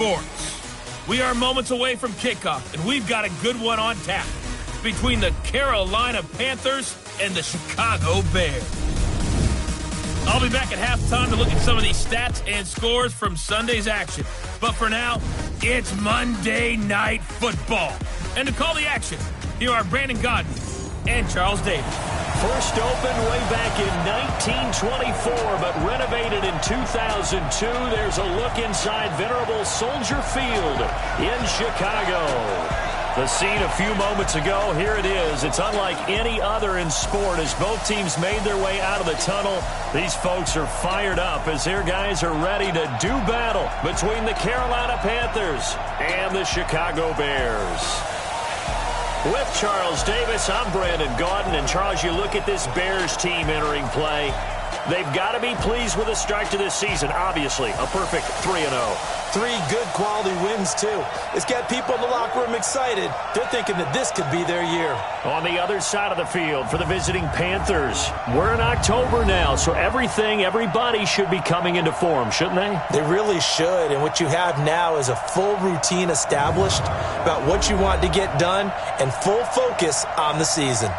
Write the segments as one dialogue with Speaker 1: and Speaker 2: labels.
Speaker 1: Sports. We are moments away from kickoff, and we've got a good one on tap between the Carolina Panthers and the Chicago Bears. I'll be back at halftime to look at some of these stats and scores from Sunday's action. But for now, it's Monday Night Football. And to call the action, here are Brandon Gaudin and Charles Davis.
Speaker 2: First opened way back in 1924, but renovated in 2002. There's a look inside venerable Soldier Field in Chicago. The scene a few moments ago, here it is. It's unlike any other in sport as both teams made their way out of the tunnel. These folks are fired up as their guys are ready to do battle between the Carolina Panthers and the Chicago Bears. With Charles Davis, I'm Brandon Gaudin. And Charles, you look at this Bears team entering play. They've got to be pleased with the start to this season. Obviously, a perfect 3-0.
Speaker 3: 3 good quality wins, too. It's got people in the locker room excited. They're thinking that this could be their year.
Speaker 2: On the other side of the field for the visiting Panthers, we're in October now, so everybody should be coming into form, shouldn't they?
Speaker 3: They really should, and what you have now is a full routine established about what you want to get done and full focus on the season.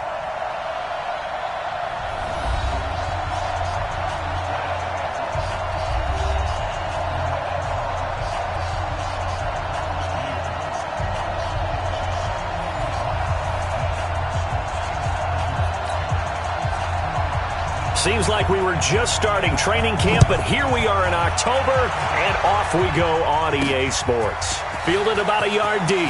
Speaker 2: Seems like we were just starting training camp, but here we are in October, and off we go on EA Sports. Fielded about a yard deep.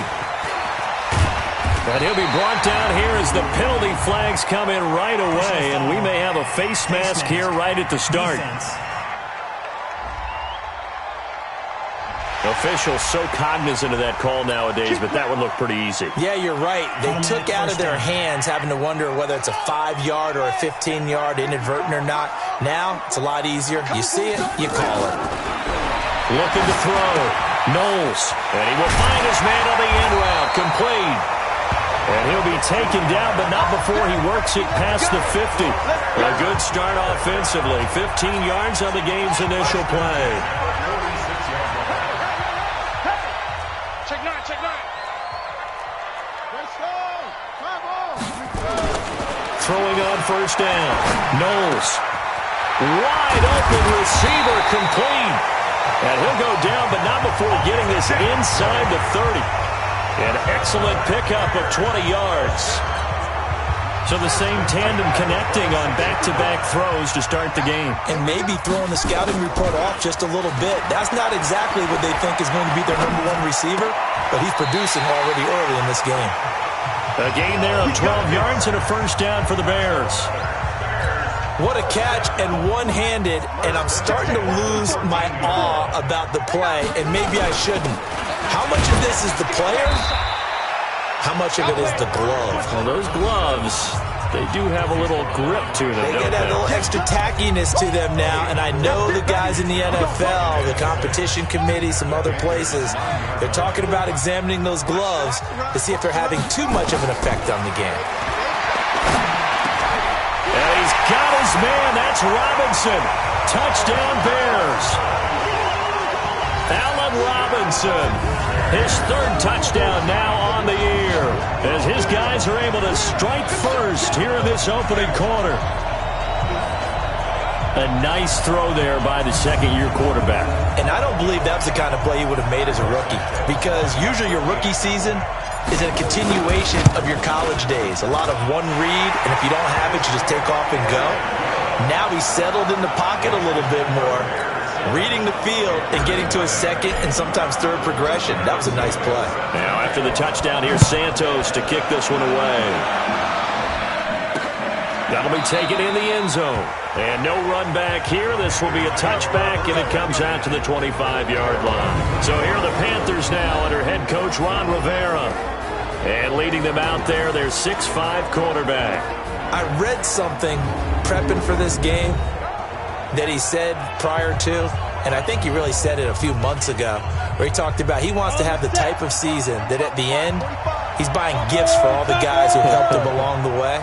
Speaker 2: And he'll be brought down here as the penalty flags come in right away, and we may have a face mask here right at the start. Officials so cognizant of that call nowadays, but that would look pretty easy.
Speaker 3: Yeah, you're right. They took out of their hands having to wonder whether it's a 5-yard or a 15-yard inadvertent or not. Now, it's a lot easier. You see it, you call it.
Speaker 2: Looking to throw. Knowles. And he will find his man on the end route. Complete. And he'll be taken down, but not before he works it past the 50. A good start offensively. 15 yards on the game's initial play. Throwing on first down. Knowles. Wide open receiver complete. And he'll go down, but not before getting this inside the 30. An excellent pickup of 20 yards. So the same tandem connecting on back-to-back throws to start the game.
Speaker 3: And maybe throwing the scouting report off just a little bit. That's not exactly what they think is going to be their #1 receiver, but he's producing already early in this game.
Speaker 2: A gain there of 12 yards and a first down for the Bears.
Speaker 3: What a catch, and one-handed, and I'm starting to lose my awe about the play, and maybe I shouldn't. How much of this is the player? How much of it is the glove?
Speaker 2: Well, those gloves, they do have a little grip to them.
Speaker 3: They get a little extra tackiness to them now, and I know the guys in the NFL, the competition committee, some other places, they're talking about examining those gloves to see if they're having too much of an effect on the game.
Speaker 2: And he's got his man. That's Robinson. Touchdown, Bears. Allen Robinson. His 3rd touchdown now on the year as his guys are able to strike first here in this opening quarter. A nice throw there by the second-year quarterback.
Speaker 3: And I don't believe that's the kind of play he would have made as a rookie, because usually your rookie season is a continuation of your college days. A lot of one read, and if you don't have it, you just take off and go. Now he's settled in the pocket a little bit more, reading the field and getting to his second and sometimes third progression. That was a nice play.
Speaker 2: Now after the touchdown, here's Santos to kick this one away. That'll be taken in the end zone. And no run back here. This will be a touchback, and it comes out to the 25-yard line. So here are the Panthers now under head coach Ron Rivera. And leading them out there, their 6'5" quarterback.
Speaker 3: I read something prepping for this game that he said prior to, and I think he really said it a few months ago, where he talked about he wants to have the type of season that at the end, he's buying gifts for all the guys who helped him along the way.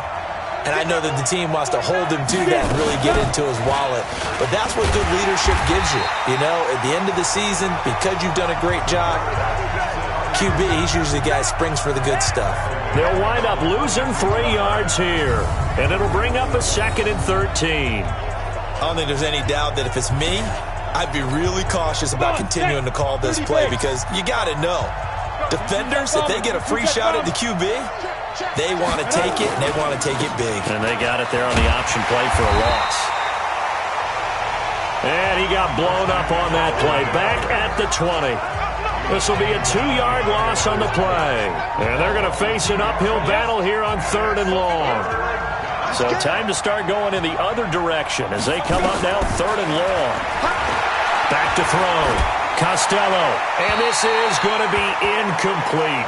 Speaker 3: And I know that the team wants to hold him to that and really get into his wallet. But that's what good leadership gives you. You know, at the end of the season, because you've done a great job, QB, he's usually the guy who springs for the good stuff.
Speaker 2: They'll wind up losing 3 yards here. And it'll bring up a 2nd and 13.
Speaker 3: I don't think there's any doubt that if it's me, I'd be really cautious about continuing to call this play because you got to know. Defenders, if they get a free shot at the QB, they want to take it, and they want to take it big.
Speaker 2: And they got it there on the option play for a loss. And he got blown up on that play. Back at the 20. This will be a 2-yard loss on the play. And they're going to face an uphill battle here on 3rd and long. So time to start going in the other direction as they come up now 3rd and long. Back to throw. Costello. And this is going to be incomplete.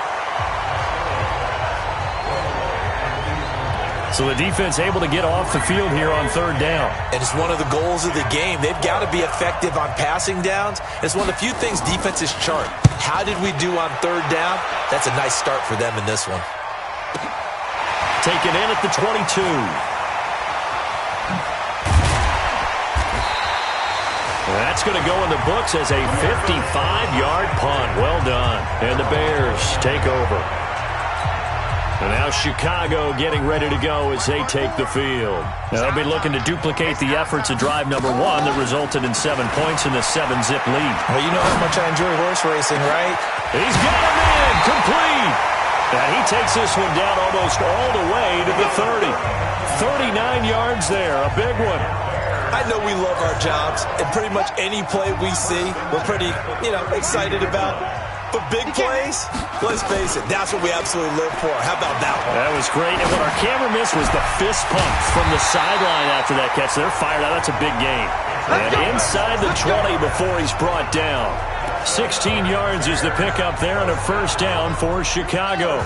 Speaker 2: So the defense able to get off the field here on 3rd down.
Speaker 3: And it's one of the goals of the game. They've got to be effective on passing downs. It's one of the few things defenses chart. How did we do on 3rd down? That's a nice start for them in this one.
Speaker 2: Taken in at the 22. That's going to go in the books as a 55-yard punt. Well done. And the Bears take over. And now Chicago getting ready to go as they take the field. Now they'll be looking to duplicate the efforts of drive number 1 that resulted in 7 points in the 7-zip lead.
Speaker 3: Well, you know how much I enjoy horse racing, right?
Speaker 2: He's got him in. Complete. And he takes this one down almost all the way to the 30. 39 yards there. A big one.
Speaker 3: I know we love our jobs, and pretty much any play we see, we're pretty, excited about. But big plays, let's face it, that's what we absolutely live for. How about that one?
Speaker 2: That was great. And what our camera missed was the fist pump from the sideline after that catch. They're fired out. That's a big game. And inside the 20 before he's brought down. 16 yards is the pickup there on a 1st down for Chicago.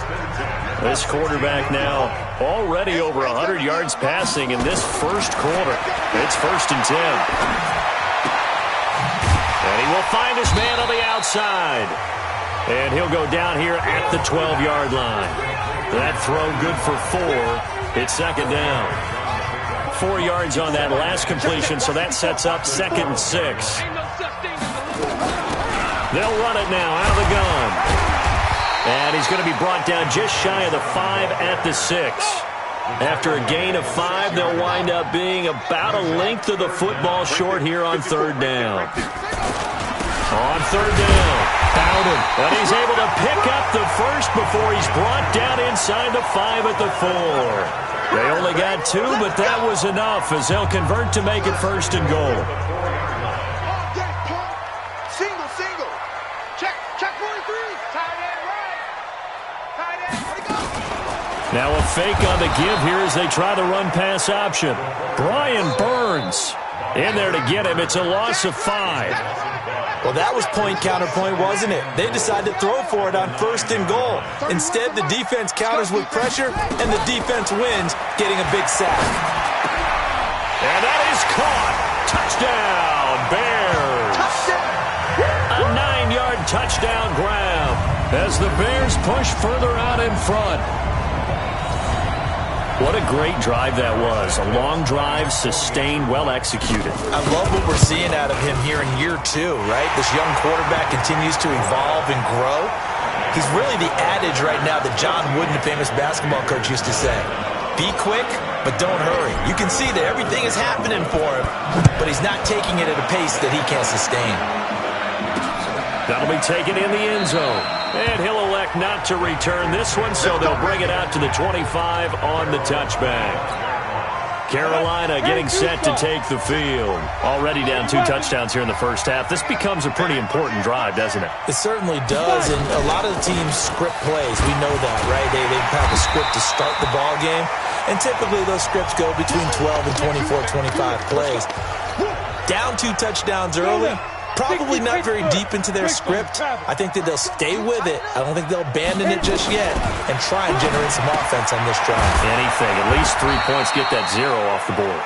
Speaker 2: This quarterback now already over 100 yards passing in this first quarter. It's 1st and 10. And he will find his man on the outside. And he'll go down here at the 12-yard line. That throw good for 4. It's 2nd down. 4 yards on that last completion, so that sets up 2nd and 6. They'll run it now out of the gun. And he's going to be brought down just shy of the 5 at the 6. After a gain of 5, they'll wind up being about a length of the football short here on 3rd down. On 3rd down, Bowden. And he's able to pick up the first before he's brought down inside the 5 at the 4. They only got 2, but that was enough as they'll convert to make it 1st and goal.
Speaker 4: Single. Check 43. Tight end right. Tight end, where'd he go?
Speaker 2: Now a fake on the give here as they try the run-pass option. Brian Burns in there to get him. It's a loss of 5.
Speaker 3: Well, that was point-counterpoint, wasn't it? They decided to throw for it on 1st and goal. Instead, the defense counters with pressure, and the defense wins, getting a big sack.
Speaker 2: And that is caught. Touchdown, Bears. A 9-yard touchdown grab as the Bears push further out in front. What a great drive that was. A long drive, sustained, well executed.
Speaker 3: I love what we're seeing out of him here in year 2, right? This young quarterback continues to evolve and grow. He's really the adage right now that John Wooden, the famous basketball coach, used to say. Be quick, but don't hurry. You can see that everything is happening for him, but he's not taking it at a pace that he can't sustain.
Speaker 2: That'll be taken in the end zone. And he'll elect not to return this one, so they'll bring it out to the 25 on the touchback. Carolina getting set to take the field. Already down 2 touchdowns here in the first half. This becomes a pretty important drive, doesn't it?
Speaker 3: It certainly does, and a lot of the teams script plays. We know that, right? They have a script to start the ball game, and typically those scripts go between 12 and 24, 25 plays. Down 2 touchdowns early. Probably not very deep into their script. I think that they'll stay with it. I don't think they'll abandon it just yet and try and generate some offense on this drive.
Speaker 2: Anything. At least 3 points. Get that 0 off the board.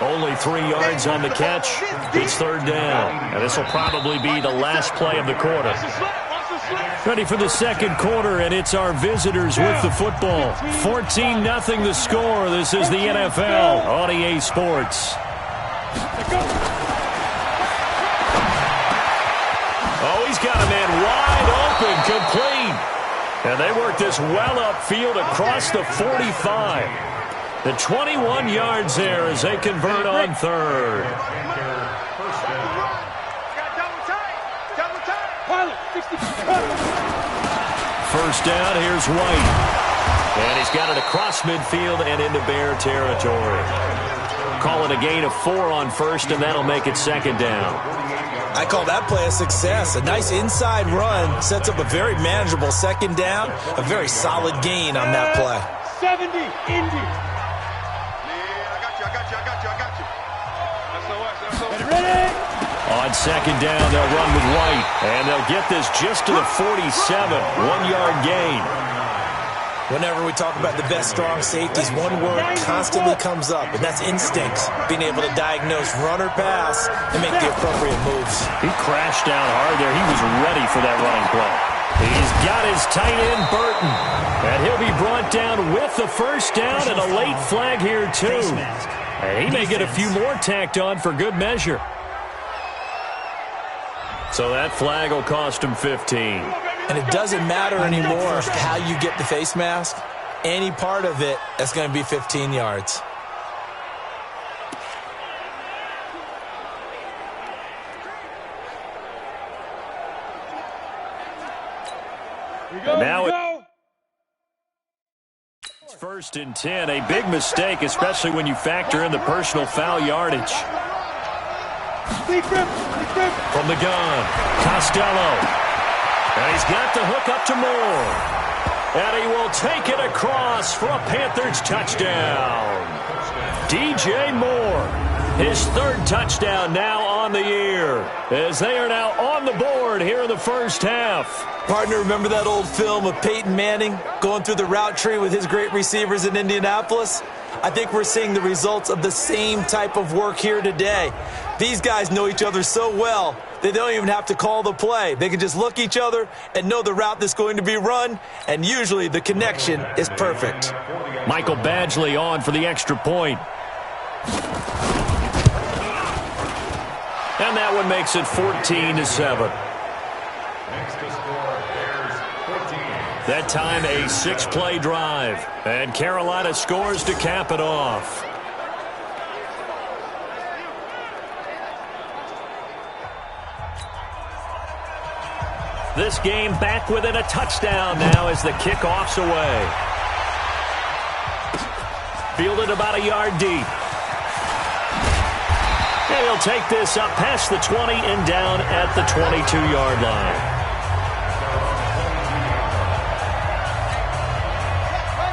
Speaker 2: Only 3 yards on the catch. It's 3rd down. And this will probably be the last play of the quarter. Ready for the second quarter, and it's our visitors with the football. 14-0 the score. This is the NFL on EA Sports. Oh, he's got a man wide open, complete. And they work this well upfield across the 45. The 21 yards there as they convert on third. First down, here's White. And he's got it across midfield and into Bear territory. Call it a gain of 4 on first, and that'll make it second down.
Speaker 3: I call that play a success. A nice inside run sets up a very manageable second down. A very solid gain on that play.
Speaker 4: 70, Indy. Yeah, I got you. That's ready.
Speaker 2: On second down, they'll run with White. And they'll get this just to the 47. 1-yard gain.
Speaker 3: Whenever we talk about the best strong safeties, one word constantly comes up, and that's instincts. Being able to diagnose run or pass and make the appropriate moves.
Speaker 2: He crashed down hard there. He was ready for that running play. He's got his tight end, Burton. And he'll be brought down with the first down and a late flag here, too. And he may get a few more tacked on for good measure. So that flag will cost him 15.
Speaker 3: And it doesn't matter anymore how you get the face mask. Any part of it, that's going to be 15 yards.
Speaker 2: Now it's 1st and 10. A big mistake, especially when you factor in the personal foul yardage. From the gun, Costello. And he's got the hook up to Moore. And he will take it across for a Panthers touchdown. DJ Moore, his third touchdown now on the year, as they are now on the board here in the first half.
Speaker 3: Partner, remember that old film of Peyton Manning going through the route tree with his great receivers in Indianapolis? I think we're seeing the results of the same type of work here today. These guys know each other so well, they don't even have to call the play. They can just look each other and know the route that's going to be run, and usually the connection is perfect.
Speaker 2: Michael Badgley on for the extra point. And that one makes it 14-7. That time a 6-play drive. And Carolina scores to cap it off. This game back within a touchdown now as the kickoff's away. Fielded about a yard deep. And he'll take this up past the 20 and down at the 22-yard line.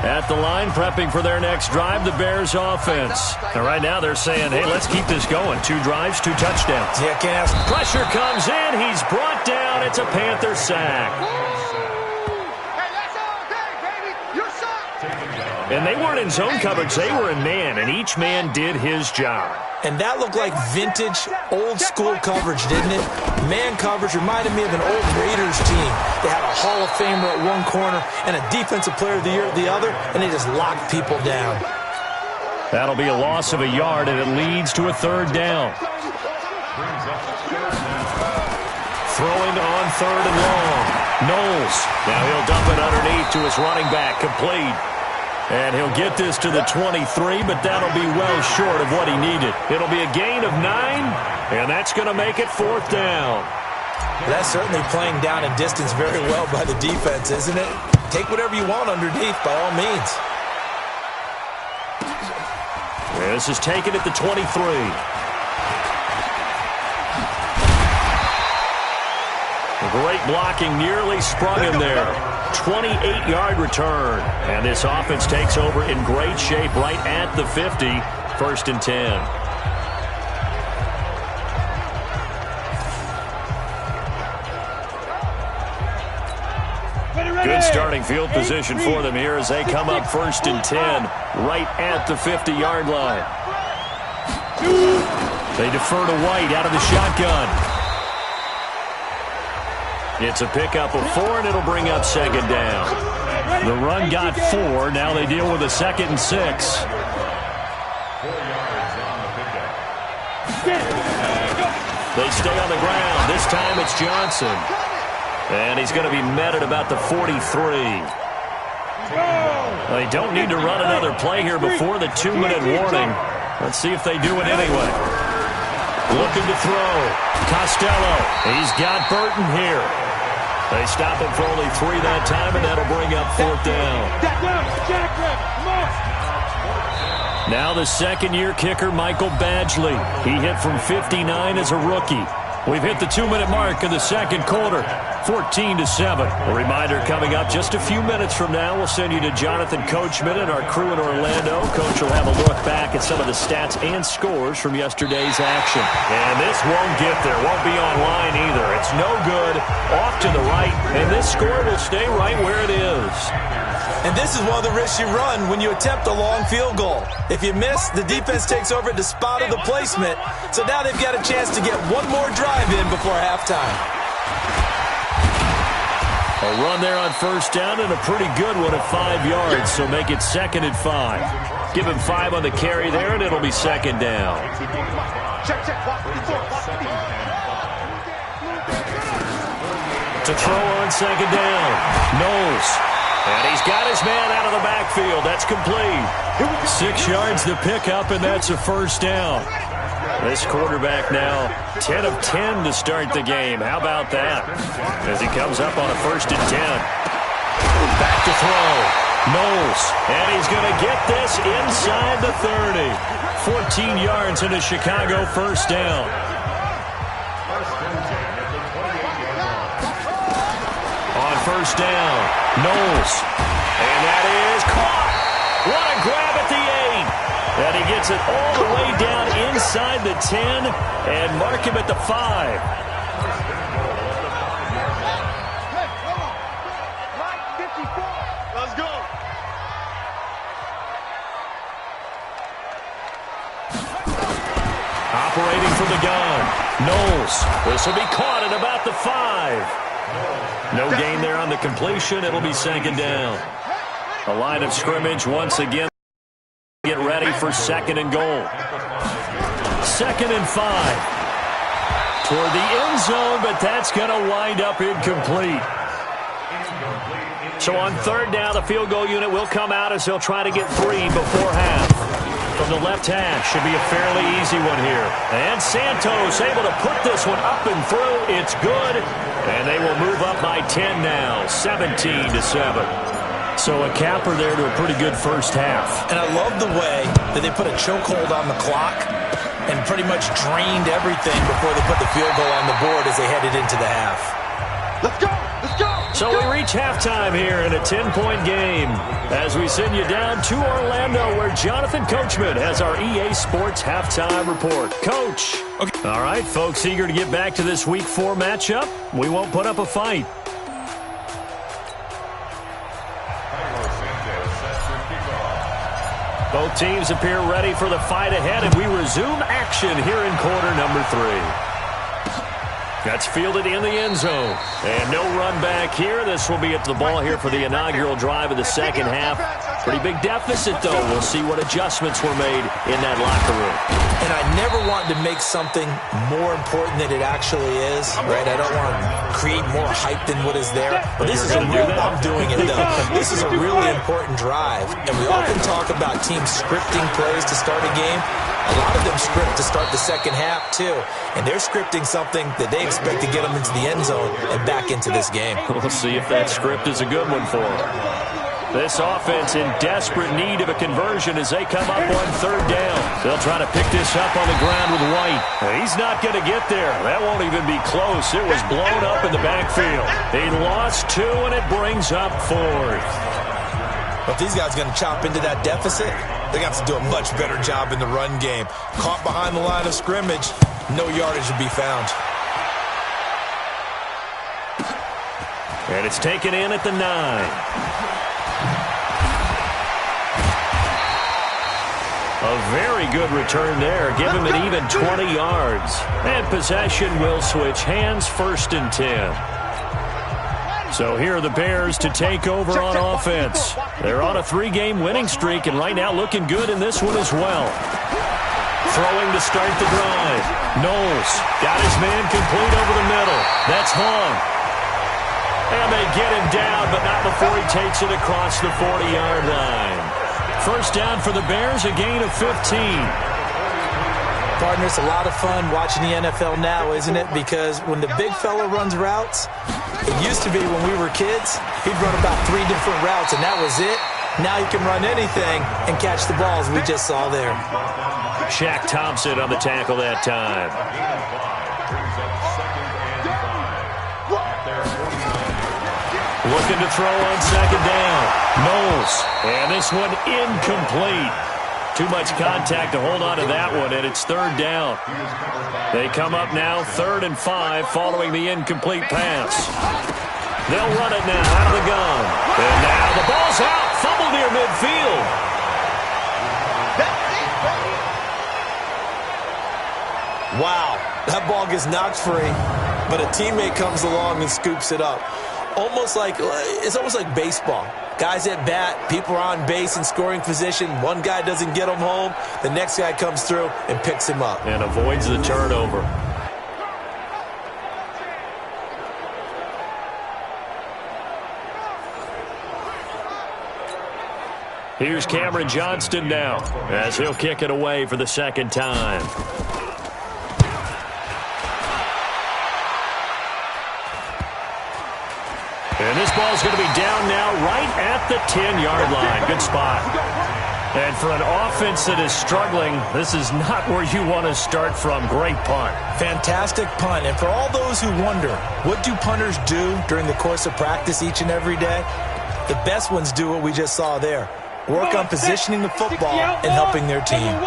Speaker 2: At the line, prepping for their next drive, the Bears offense. And right now they're saying, hey, let's keep this going. 2 drives, 2 touchdowns.
Speaker 3: Yeah, can't ask.
Speaker 2: Pressure comes in. He's brought down. It's a Panther sack.
Speaker 4: Hey, that's all day, baby. You're sacked.
Speaker 2: And they weren't in zone coverage. They were in man, and each man did his job.
Speaker 3: And that looked like vintage, old-school coverage, didn't it? Man coverage reminded me of an old Raiders team. They had a Hall of Famer at one corner and a Defensive Player of the Year at the other, and they just locked people down.
Speaker 2: That'll be a loss of a yard, and it leads to a 3rd down. Throwing on 3rd and long. Knowles. Now he'll dump it underneath to his running back, complete. And he'll get this to the 23, but that'll be well short of what he needed. It'll be a gain of 9, and that's going to make it 4th down.
Speaker 3: That's certainly playing down in distance very well by the defense, isn't it? Take whatever you want underneath, by all means.
Speaker 2: This is taken at the 23. Great blocking, nearly sprung him there. 28-yard return. And this offense takes over in great shape right at the 50. 1st and 10. Good starting field position for them here as they come up 1st and 10 right at the 50-yard line. They defer to White out of the shotgun. It's a pickup of 4, and it'll bring up second down. The run got 4. Now they deal with a 2nd and 6. They stay on the ground. This time it's Johnson. And he's going to be met at about the 43. They don't need to run another play here before the 2-minute warning. Let's see if they do it anyway. Looking to throw. Costello. He's got Burton here. They stop him for only 3 that time, and that'll bring up 4th down. Now the second-year kicker, Michael Badgley. He hit from 59 as a rookie. We've hit the 2-minute mark in the second quarter, 14-7. A reminder coming up just a few minutes from now. We'll send you to Jonathan Coachman and our crew in Orlando. Coach will have a look back at some of the stats and scores from yesterday's action. And this won't get there. Won't be online either. It's no good. Off to the right. And this score will stay right where it is.
Speaker 3: And this is one of the risks you run when you attempt a long field goal. If you miss, the defense takes over at the spot of the placement. So now they've got a chance to get one more drive in before halftime.
Speaker 2: A run there on first down and a pretty good one at 5 yards, so make it 2nd and 5. Give him 5 on the carry there, and it'll be second down. To throw on second down, Knowles. And he's got his man out of the backfield. That's complete. 6 yards the pickup, and that's a first down. This quarterback now 10 of 10 to start the game. How about that? As he comes up on a 1st and 10. Back to throw. Knowles. And he's going to get this inside the 30. 14 yards and a Chicago first down. On first down, Knowles. And that is caught. What a grab at the 8. And he gets it all the way down inside the 10 and mark him at the 5.
Speaker 4: Let's go.
Speaker 2: Operating from the gun, Knowles. This will be caught at about the 5. No gain there on the completion. It'll be second down. A line of scrimmage once again. Get ready for 2nd and goal. 2nd and 5. Toward the end zone, but that's going to wind up incomplete. So on 3rd down, the field goal unit will come out as they'll try to get 3 before half. From the left hash, should be a fairly easy one here. And Santos able to put this one up and through. It's good. And they will move up by 10 now, 17-7. So a capper there to a pretty good first half.
Speaker 3: And I love the way that they put a chokehold on the clock and pretty much drained everything before they put the field goal on the board as they headed into the half.
Speaker 4: Let's go. Let's go.
Speaker 2: So we reach halftime here in a 10-point game as we send you down to Orlando where Jonathan Coachman has our EA Sports halftime report. Coach. Okay. All right, folks, eager to get back to this Week 4 matchup. We won't put up a fight. Both teams appear ready for the fight ahead, and we resume action here in quarter number 3. That's fielded in the end zone. And no run back here. This will be at the ball here for the inaugural drive of the second half. Pretty big deficit, though. We'll see what adjustments were made in that locker room.
Speaker 3: And I never want to make something more important than it actually is, right? I don't want to create more hype than what is there. But this is a real, I'm doing it, though. This is a really important drive. And we often talk about teams scripting plays to start a game. A lot of them script to start the second half, too. And they're scripting something that they expect to get them into the end zone and back into this game.
Speaker 2: We'll see if that script is a good one for them. This offense in desperate need of a conversion as they come up on 3rd down. They'll try to pick this up on the ground with White. He's not going to get there. That won't even be close. It was blown up in the backfield. He lost 2, and it brings up 4th.
Speaker 3: But these guys are going to chop into that deficit. They got to do a much better job in the run game. Caught behind the line of scrimmage, no yardage to be found.
Speaker 2: And it's taken in at the 9. A very good return there. Give him an even 20 yards. And possession will switch hands, 1st and 10. So here are the Bears to take over on offense. They're on a 3-game winning streak, and right now looking good in this one as well. Throwing to start the drive. Knowles got his man complete over the middle. That's Hong. And they get him down, but not before he takes it across the 40-yard line. First down for the Bears, a gain of 15.
Speaker 3: Partner, it's a lot of fun watching the NFL now, isn't it? Because when the big fella runs routes, it used to be when we were kids, he'd run about 3 different routes, and that was it. Now you can run anything and catch the balls we just saw there.
Speaker 2: Shaq Thompson on the tackle that time. Looking to throw on second down. Knowles. And this one incomplete. Too much contact to hold on to that one, and it's third down. They come up now 3rd and 5 following the incomplete pass. They'll run it now out of the gun. And now the ball's out. Fumble near midfield.
Speaker 3: Wow, that ball gets knocked free, but a teammate comes along and scoops it up. It's almost like baseball. Guys at bat, people are on base in scoring position. One guy doesn't get him home. The next guy comes through and picks him up.
Speaker 2: And avoids the turnover. Here's Cameron Johnston now as he'll kick it away for the second time. And this ball's going to be down now right at the 10-yard line. Good spot. And for an offense that is struggling, this is not where you want to start from. Great punt.
Speaker 3: Fantastic punt. And for all those who wonder, what do punters do during the course of practice each and every day? The best ones do what we just saw there. Work on positioning the football and helping their team.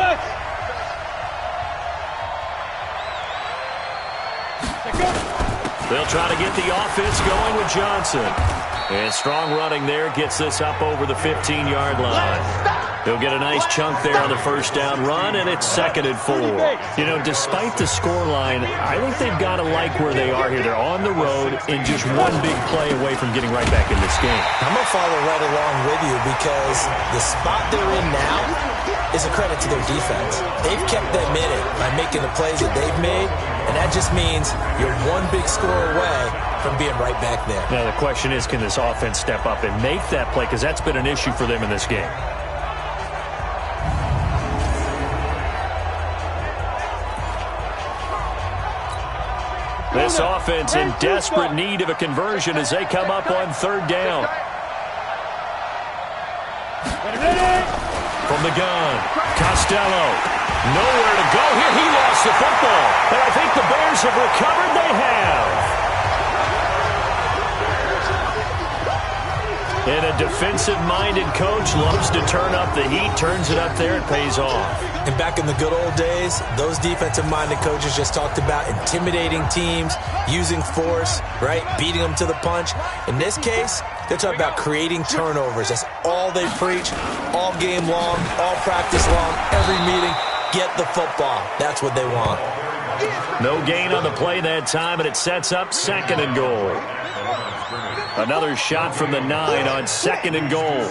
Speaker 2: They'll try to get the offense going with Johnson. And strong running there gets this up over the 15-yard line. He'll get a nice chunk there on the first down run, and it's 2nd and 4. You know, despite the scoreline, I think they've got to like where they are here. They're on the road and just one big play away from getting right back in this game.
Speaker 3: I'm going to follow right along with you because the spot they're in now is a credit to their defense. They've kept them in it by making the plays that they've made, and that just means you're one big score away from being right back there.
Speaker 2: Now the question is, can this offense step up and make that play? Because that's been an issue for them in this game. This offense in desperate need of a conversion as they come up on 3rd down. From the gun, Costello. Nowhere to go here. He lost the football. And I think the Bears have recovered. They have. And a defensive-minded coach loves to turn up the heat, turns it up there, and pays off.
Speaker 3: And back in the good old days, those defensive-minded coaches just talked about intimidating teams, using force, right, beating them to the punch. In this case, they're talking about creating turnovers. That's all they preach, all game long, all practice long, every meeting. Get the football. That's what they want.
Speaker 2: No gain on the play that time, and it sets up 2nd and goal. Another shot from the 9 on 2nd and goal.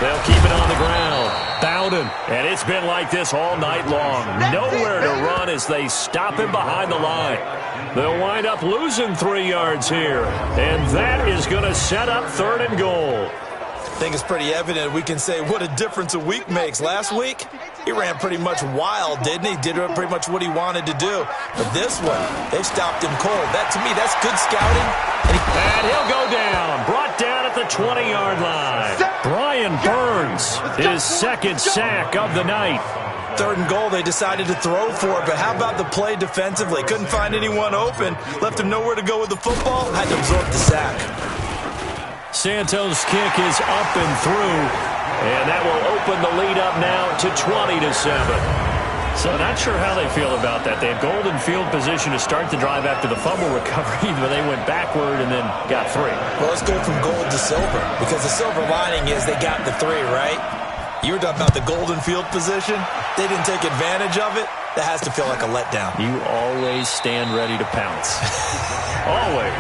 Speaker 2: They'll keep it on the ground. Bowden. And it's been like this all night long. Nowhere to run as they stop him behind the line. They'll wind up losing 3 yards here. And that is going to set up 3rd and goal.
Speaker 3: I think it's pretty evident we can say what a difference a week makes. Last week, he ran pretty much wild, didn't he? Did pretty much what he wanted to do. But this one, they've stopped him cold. That, to me, that's good scouting.
Speaker 2: And he'll go down. Brought down at the 20-yard line. Brian Burns, his 2nd sack of the night.
Speaker 3: 3rd and goal, they decided to throw for it. But how about the play defensively? Couldn't find anyone open. Left him nowhere to go with the football. Had to absorb the sack.
Speaker 2: Santos' kick is up and through. And that will open the lead up now to 20-7. So not sure how they feel about that. They had golden field position to start the drive after the fumble recovery, but they went backward and then got 3.
Speaker 3: Well, let's go from gold to silver, because the silver lining is they got the 3, right? You were talking about the golden field position. They didn't take advantage of it. That has to feel like a letdown.
Speaker 2: You always stand ready to pounce. Always.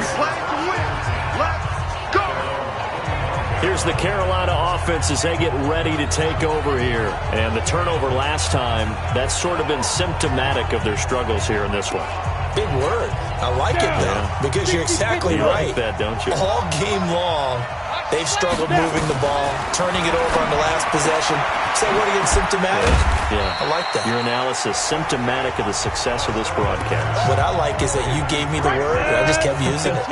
Speaker 2: comes the Carolina offense as they get ready to take over here. And the turnover last time, that's sort of been symptomatic of their struggles here in this one.
Speaker 3: Big word. I like it, though, because you're exactly right.
Speaker 2: Like that, don't you?
Speaker 3: All game long, they've struggled moving the ball, turning it over on the last possession. Say what again, symptomatic?
Speaker 2: Yeah.
Speaker 3: I like that.
Speaker 2: Your analysis, symptomatic of the success of this broadcast.
Speaker 3: What I like is that you gave me the word, and I just kept using it.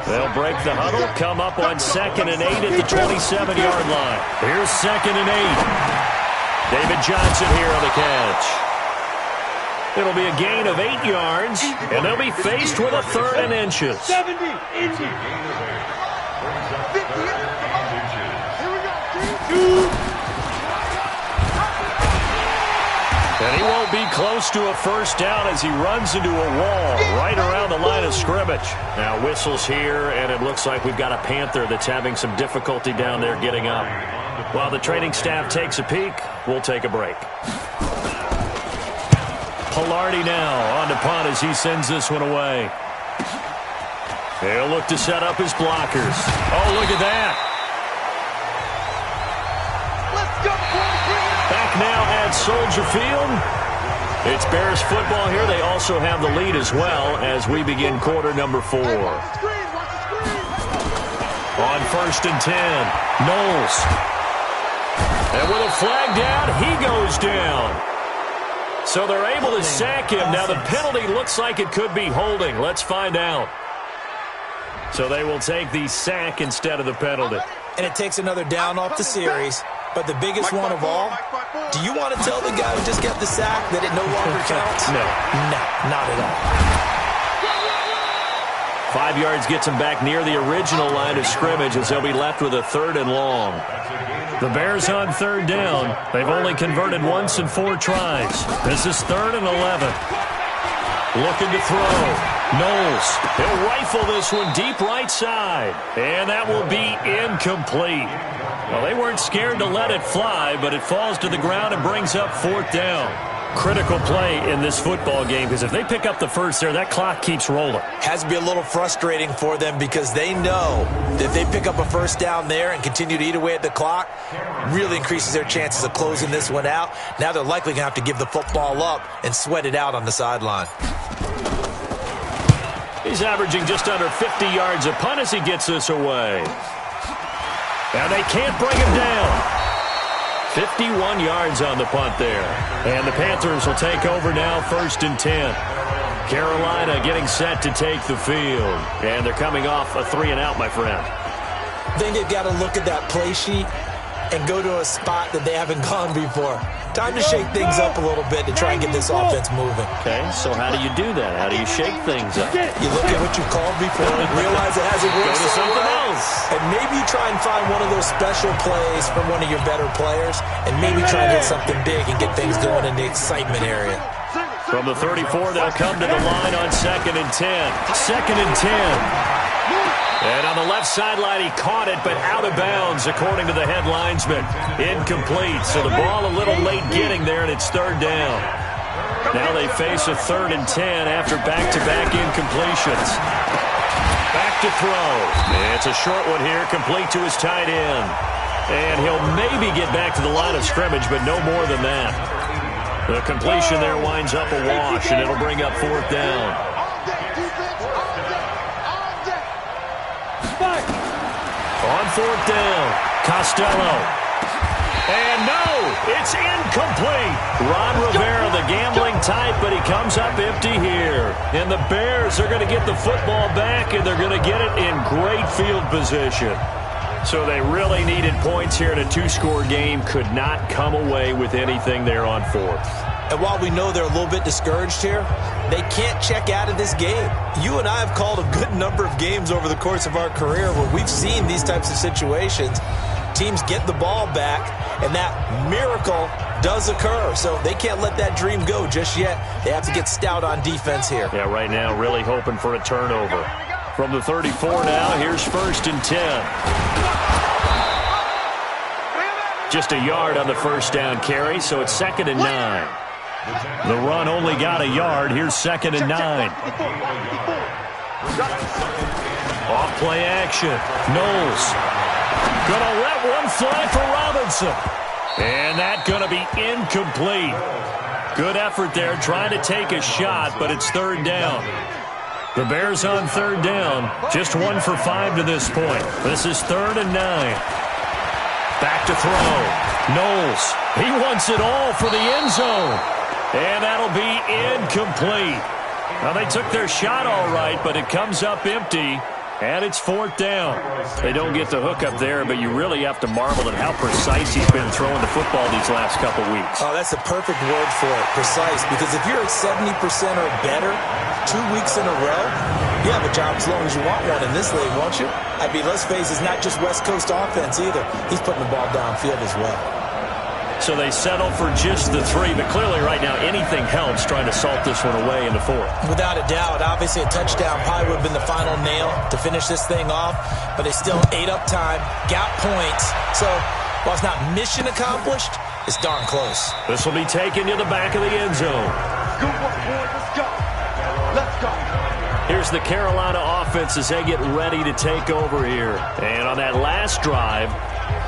Speaker 2: They'll break the huddle, come up on 2nd and 8 at the 27-yard line. Here's 2nd and 8. David Johnson here on the catch. It'll be a gain of 8 yards, and they'll be faced with a 3rd and inches.
Speaker 4: 70 inches. 50
Speaker 2: And he won't be close to a first down as he runs into a wall right around the line of scrimmage. Now whistles here, and it looks like we've got a Panther that's having some difficulty down there getting up. While the training staff takes a peek, we'll take a break. Palardy now on to punt as he sends this one away. He'll look to set up his blockers. Oh, look at that.
Speaker 4: Let's go,
Speaker 2: Back now at Soldier Field. It's Bears football here. They also have the lead as well as we begin quarter number 4. On 1st and 10, Knowles. And with a flag down, he goes down. So they're able to sack him. Now the penalty looks like it could be holding. Let's find out. So they will take the sack instead of the penalty.
Speaker 3: And it takes another down off the series. But the biggest one of all, do you want to tell the guy who just got the sack that it no longer counts?
Speaker 2: No.
Speaker 3: No, not at all.
Speaker 2: 5 yards gets him back near the original line of scrimmage as they'll be left with a 3rd and long. The Bears on 3rd down. They've only converted once in 4 tries. This is 3rd and 11. Looking to throw. Knowles. He'll rifle this one deep right side. And that will be incomplete. Well, they weren't scared to let it fly, but it falls to the ground and brings up 4th down. Critical play in this football game because if they pick up the first there, that clock keeps rolling.
Speaker 3: Has to be a little frustrating for them because they know that if they pick up a first down there and continue to eat away at the clock, really increases their chances of closing this one out. Now they're likely going to have to give the football up and sweat it out on the sideline.
Speaker 2: He's averaging just under 50 yards a punt as he gets this away. And they can't bring him down. 51 yards on the punt there. And the Panthers will take over now 1st and 10. Carolina getting set to take the field. And they're coming off a 3-and-out, my friend.
Speaker 3: I think they've got to look at that play sheet and go to a spot that they haven't gone before. Time to shake things up a little bit to try and get this offense moving.
Speaker 2: Okay, so how do you do that? How do you shake things up?
Speaker 3: You look at what you called before and realize it hasn't worked
Speaker 2: Go to something else.
Speaker 3: And maybe you try and find one of those special plays from one of your better players and maybe try and hit something big and get things going in the excitement area.
Speaker 2: From the 34, they'll come to the line on 2nd and 10. 2nd and 10. And on the left sideline, he caught it, but out of bounds, according to the head linesman. Incomplete, so the ball a little late getting there, and it's 3rd down. Now they face a 3rd and 10 after back-to-back incompletions. Back to throw. It's a short one here, complete to his tight end. And he'll maybe get back to the line of scrimmage, but no more than that. The completion there winds up a wash, and it'll bring up 4th down. On 4th down, Costello. And no, it's incomplete. Ron Rivera, the gambling type, but he comes up empty here. And the Bears are going to get the football back, and they're going to get it in great field position. So they really needed points here in a 2-score game. Could not come away with anything there on 4th.
Speaker 3: And while we know they're a little bit discouraged here, they can't check out of this game. You and I have called a good number of games over the course of our career where we've seen these types of situations. Teams get the ball back, and that miracle does occur. So they can't let that dream go just yet. They have to get stout on defense here.
Speaker 2: Yeah, right now really hoping for a turnover. From the 34 now, here's 1st and 10. Just a yard on the first down carry, so it's 2nd and 9. The run only got a yard. Here's 2nd and 9. Off play action. Knowles gonna let one fly for Robinson. And that gonna be incomplete. Good effort there trying to take a shot, but it's third down. The Bears on third down. Just 1 for 5 to this point. This is 3rd and 9. Back to throw. Knowles. He wants it all for the end zone. And that'll be incomplete. Now, they took their shot all right, but it comes up empty. And it's 4th down. They don't get the hook up there, but you really have to marvel at how precise he's been throwing the football these last couple weeks.
Speaker 3: Oh, that's a perfect word for it, precise. Because if you're at 70% or better 2 weeks in a row, you have a job as long as you want one in this league, won't you? I mean, let's face it, it's not just West Coast offense either. He's putting the ball downfield as well.
Speaker 2: So they settle for just the 3, but clearly right now anything helps trying to salt this one away in the 4th.
Speaker 3: Without a doubt. Obviously a touchdown probably would have been the final nail to finish this thing off, but they still ate up time, got points. So while it's not mission accomplished, it's darn close.
Speaker 2: This will be taken to the back of the end zone.
Speaker 4: Good work, boys. Let's go. Let's go.
Speaker 2: Here's the Carolina offense as they get ready to take over here. And on that last drive,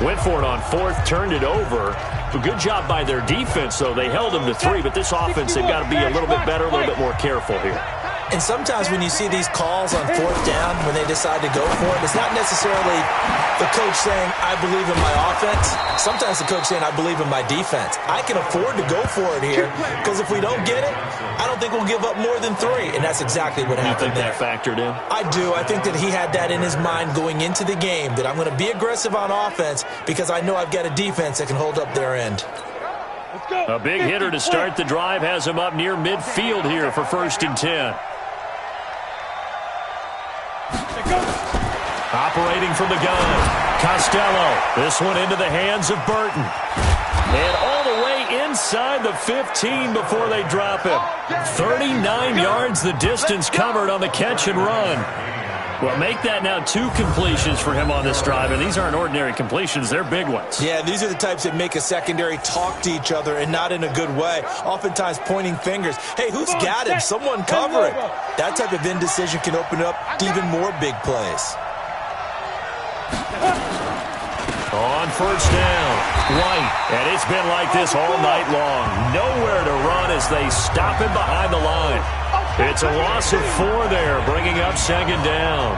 Speaker 2: went for it on 4th, turned it over. A good job by their defense, though. They held them to 3, but this offense, they've got to be a little bit better, a little bit more careful here.
Speaker 3: And sometimes when you see these calls on 4th down, when they decide to go for it, it's not necessarily the coach saying, I believe in my offense. Sometimes the coach saying, I believe in my defense. I can afford to go for it here, because if we don't get it, I don't think we'll give up more than 3. And that's exactly what happened there.
Speaker 2: You think that factored in?
Speaker 3: I do. I think that he had that in his mind going into the game, that I'm going to be aggressive on offense because I know I've got a defense that can hold up their end.
Speaker 2: A big hitter to start the drive has him up near midfield here for 1st and 10. Operating from the gun, Costello. This one into the hands of Burton. And all the way inside the 15 before they drop him. 39 yards the distance covered on the catch and run. Well, make that now 2 completions for him on this drive, and these aren't ordinary completions. They're big ones.
Speaker 3: Yeah, these are the types that make a secondary talk to each other and not in a good way. Oftentimes pointing fingers. Hey, who's got him? Someone cover it. That type of indecision can open up to even more big plays.
Speaker 2: On 1st down, White. And it's been like this all night long. Nowhere to run as they stop him behind the line. It's a loss of 4 there, bringing up 2nd down.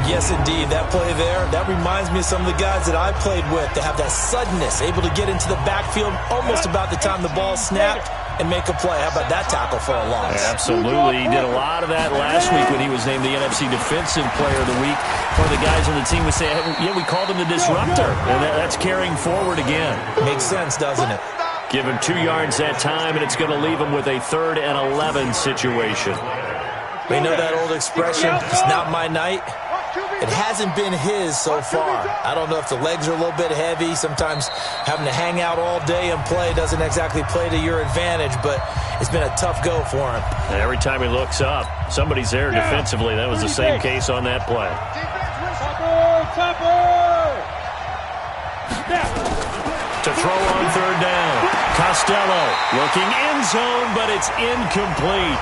Speaker 3: Yes, indeed. That play there, that reminds me of some of the guys that I played with that have that suddenness, able to get into the backfield almost about the time the ball snapped and make a play. How about that tackle for a loss?
Speaker 2: Absolutely. He did a lot of that last week when he was named the NFC Defensive Player of the Week. One of the guys on the team would say, yeah, we called him the disruptor. And that's carrying forward again.
Speaker 3: Makes sense, doesn't it?
Speaker 2: Give him 2 yards that time, and it's going to leave him with a 3rd and 11 situation.
Speaker 3: We know that old expression, it's not my night. It hasn't been his so far. I don't know if the legs are a little bit heavy. Sometimes having to hang out all day and play doesn't exactly play to your advantage, but it's been a tough go for him.
Speaker 2: And every time he looks up, somebody's there defensively. That was the same case on that play. To throw on 3rd down. Costello looking end zone, but it's incomplete.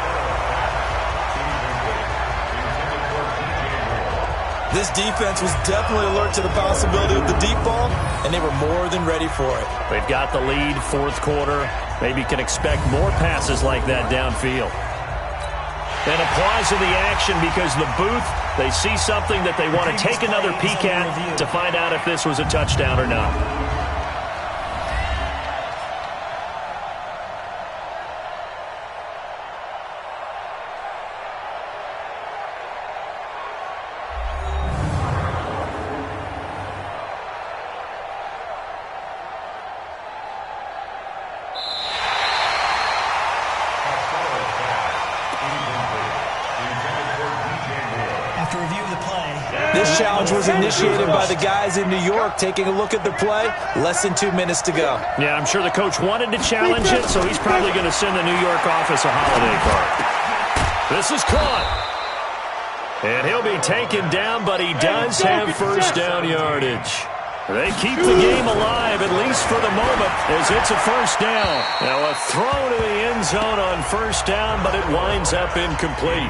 Speaker 3: This defense was definitely alert to the possibility of the deep ball, and they were more than ready for it.
Speaker 2: They've got the lead, 4th quarter. Maybe can expect more passes like that downfield. And a pause in the action because the booth, they see something that they want to take another peek at to find out if this was a touchdown or not.
Speaker 3: This challenge was initiated by the guys in New York taking a look at the play. Less than 2 minutes to go.
Speaker 2: Yeah, I'm sure the coach wanted to challenge it, so he's probably going to send the New York office a holiday card. This is caught. And he'll be taken down, but he does have 1st down yardage. They keep the game alive, at least for the moment, as it's a 1st down. Now a throw to the end zone on 1st down, but it winds up incomplete.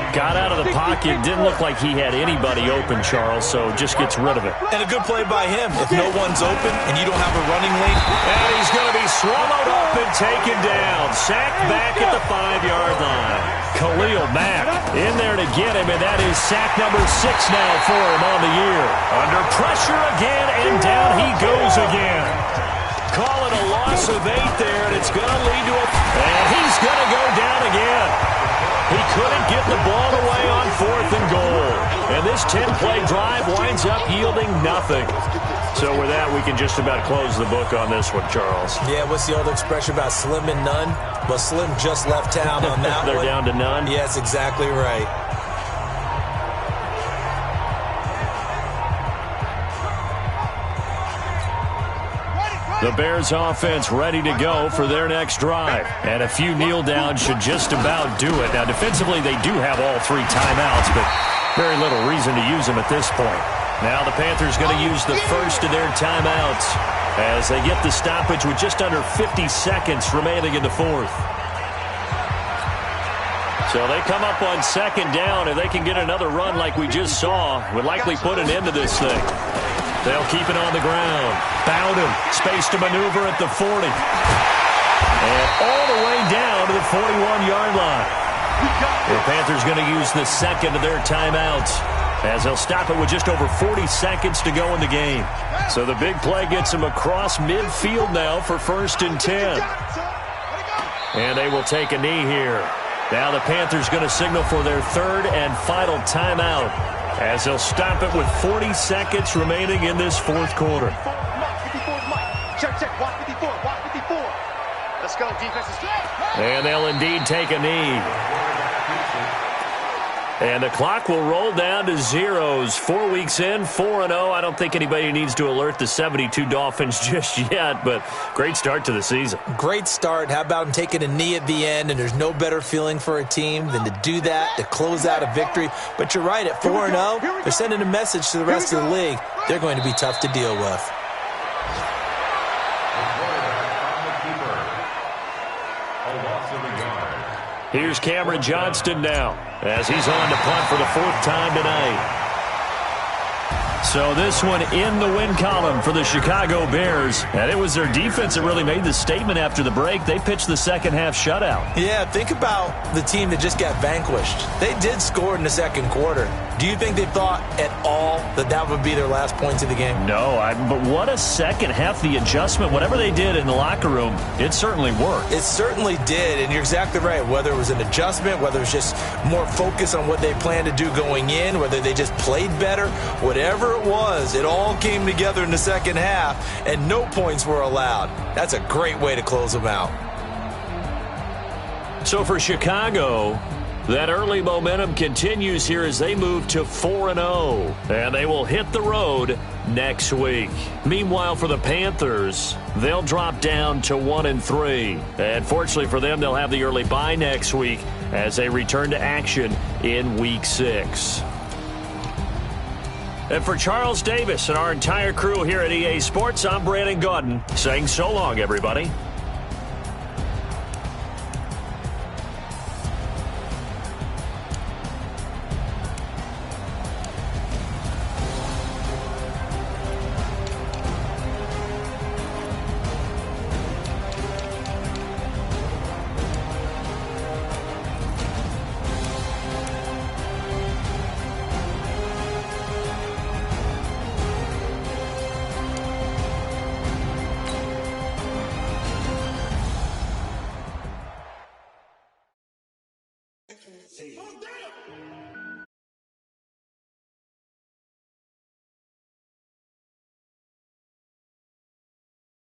Speaker 2: Got out of the pocket. Didn't look like he had anybody open, Charles, so just gets rid of it.
Speaker 3: And a good play by him. If no one's open and you don't have a running lane.
Speaker 2: And he's going to be swallowed up and taken down. Sacked back at the 5-yard line. Khalil Mack in there to get him, and that is sack number 6 now for him on the year. Under pressure again, and down he goes again. Call it a loss of 8 there, and it's going to lead to and he's going to go down again. He couldn't get the ball away on 4th and goal. And this 10-play drive winds up yielding nothing. So with that, we can just about close the book on this one, Charles.
Speaker 3: Yeah, what's the old expression about slim and none? Well, Slim just left town on that
Speaker 2: They're
Speaker 3: one.
Speaker 2: down to none?
Speaker 3: Yes, exactly right.
Speaker 2: The Bears offense ready to go for their next drive. And a few kneel downs should just about do it. Now, defensively, they do have all 3 timeouts, but very little reason to use them at this point. Now the Panthers going to use the first of their timeouts as they get the stoppage with just under 50 seconds remaining in the 4th. So they come up on 2nd down, and they can get another run like we just saw. Would likely put an end to this thing. They'll keep it on the ground. Bowden, space to maneuver at the 40. And all the way down to the 41-yard line. The Panthers going to use the second of their timeouts as they'll stop it with just over 40 seconds to go in the game. So the big play gets them across midfield now for 1st and 10. And they will take a knee here. Now the Panthers going to signal for their 3rd and final timeout as they'll stop it with 40 seconds remaining in this 4th quarter.
Speaker 4: Check, watch 54, watch 54. Let's go, defense is good.
Speaker 2: And they'll indeed take a knee. And the clock will roll down to zeros. 4 weeks in, 4-0. I don't think anybody needs to alert the 72 Dolphins just yet, but great start to the season.
Speaker 3: Great start. How about taking a knee at the end? And there's no better feeling for a team than to do that, to close out a victory. But you're right, at 4-0, they're sending a message to the rest of the league. They're going to be tough to deal with.
Speaker 2: Here's Cameron Johnston now as he's on to punt for the 4th time tonight. So this one in the win column for the Chicago Bears. And it was their defense that really made the statement after the break. They pitched the second-half shutout.
Speaker 3: Yeah, think about the team that just got vanquished. They did score in the 2nd quarter. Do you think they thought at all that that would be their last points of the game?
Speaker 2: No, but what a second half. The adjustment, whatever they did in the locker room, it certainly worked.
Speaker 3: It certainly did, and you're exactly right. Whether it was an adjustment, whether it was just more focus on what they planned to do going in, whether they just played better, whatever it was, it all came together in the second half, and no points were allowed. That's a great way to close them out.
Speaker 2: So for Chicago, that early momentum continues here as they move to 4-0, and they will hit the road next week. Meanwhile, for the Panthers, they'll drop down to 1-3. And fortunately for them, they'll have the early bye next week as they return to action in Week 6. And for Charles Davis and our entire crew here at EA Sports, I'm Brandon Gaudin saying so long, everybody.